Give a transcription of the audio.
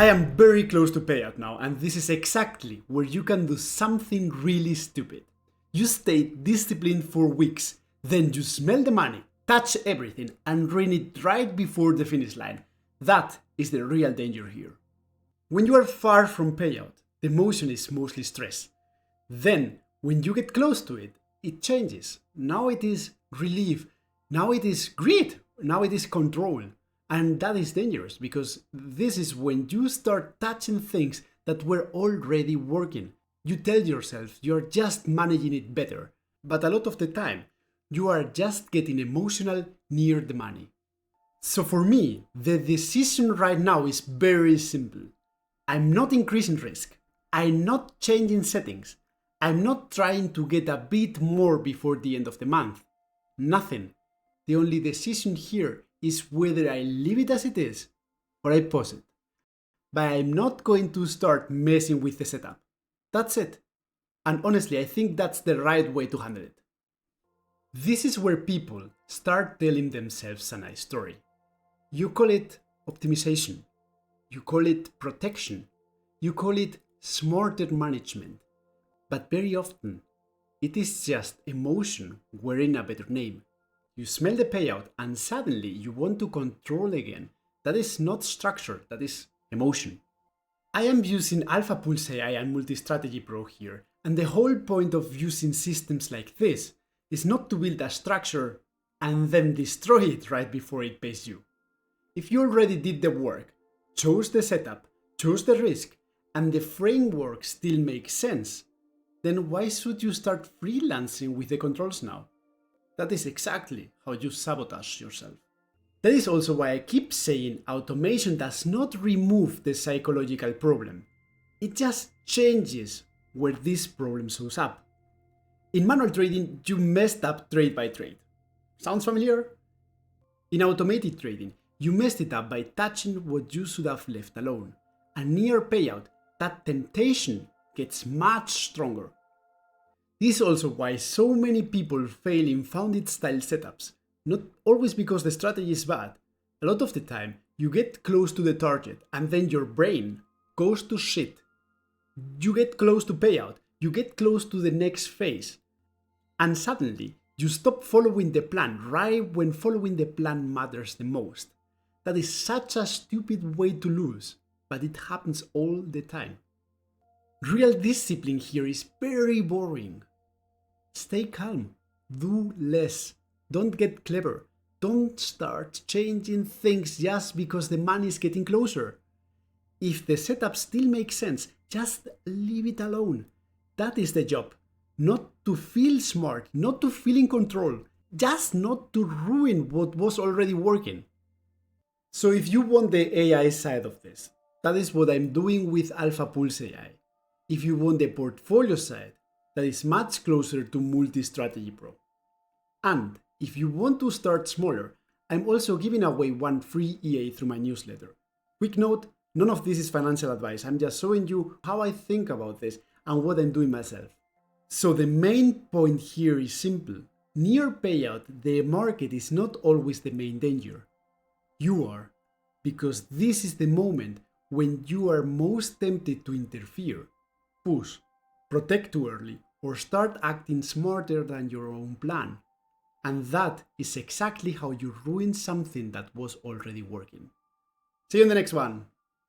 I am very close to payout now, and this is exactly where you can do something really stupid. You stay disciplined for weeks, then you smell the money, touch everything, and ruin it right before the finish line. That is the real danger here. When you are far from payout, the emotion is mostly stress. Then, when you get close to it, it changes. Now it is relief, now it is greed, now it is control. And that is dangerous because this is when you start touching things that were already working. You tell yourself you're just managing it better, but a lot of the time, you are just getting emotional near the money. So for me, the decision right now is very simple. I'm not increasing risk. I'm not changing settings. I'm not trying to get a bit more before the end of the month. Nothing. The only decision here is whether I leave it as it is or I pause it. But I'm not going to start messing with the setup. That's it. And honestly, I think that's the right way to handle it. This is where people start telling themselves a nice story. You call it optimization. You call it protection. You call it smarter management. But very often, it is just emotion wearing a better name. You smell the payout and suddenly you want to control again. That is not structure, that is emotion. I am using Alpha Pulse AI and Multi-Strategy Pro here, and the whole point of using systems like this is not to build a structure and then destroy it right before it pays you. If you already did the work, chose the setup, chose the risk, and the framework still makes sense, then why should you start freelancing with the controls now? That is exactly how you sabotage yourself. That is also why I keep saying automation does not remove the psychological problem. It just changes where this problem shows up. In manual trading, you messed up trade by trade. Sounds familiar? In automated trading, you messed it up by touching what you should have left alone. And near payout, that temptation gets much stronger. This is also why so many people fail in founded style setups. Not always because the strategy is bad. A lot of the time, you get close to the target and then your brain goes to shit. You get close to payout, you get close to the next phase. And suddenly, you stop following the plan right when following the plan matters the most. That is such a stupid way to lose, but it happens all the time. Real discipline here is very boring. Stay calm, do less, don't get clever, don't start changing things just because the money is getting closer. If the setup still makes sense, just leave it alone. That is the job. Not to feel smart, not to feel in control, just not to ruin what was already working. So if you want the AI side of this, that is what I'm doing with Alpha Pulse AI. If you want the portfolio side, that is much closer to Multi-Strategy Pro. And if you want to start smaller, I'm also giving away one free EA through my newsletter. Quick note, none of this is financial advice, I'm just showing you how I think about this and what I'm doing myself. So the main point here is simple. Near payout, the market is not always the main danger. You are, because this is the moment when you are most tempted to interfere, push, protect too early, or start acting smarter than your own plan. And that is exactly how you ruin something that was already working. See you in the next one.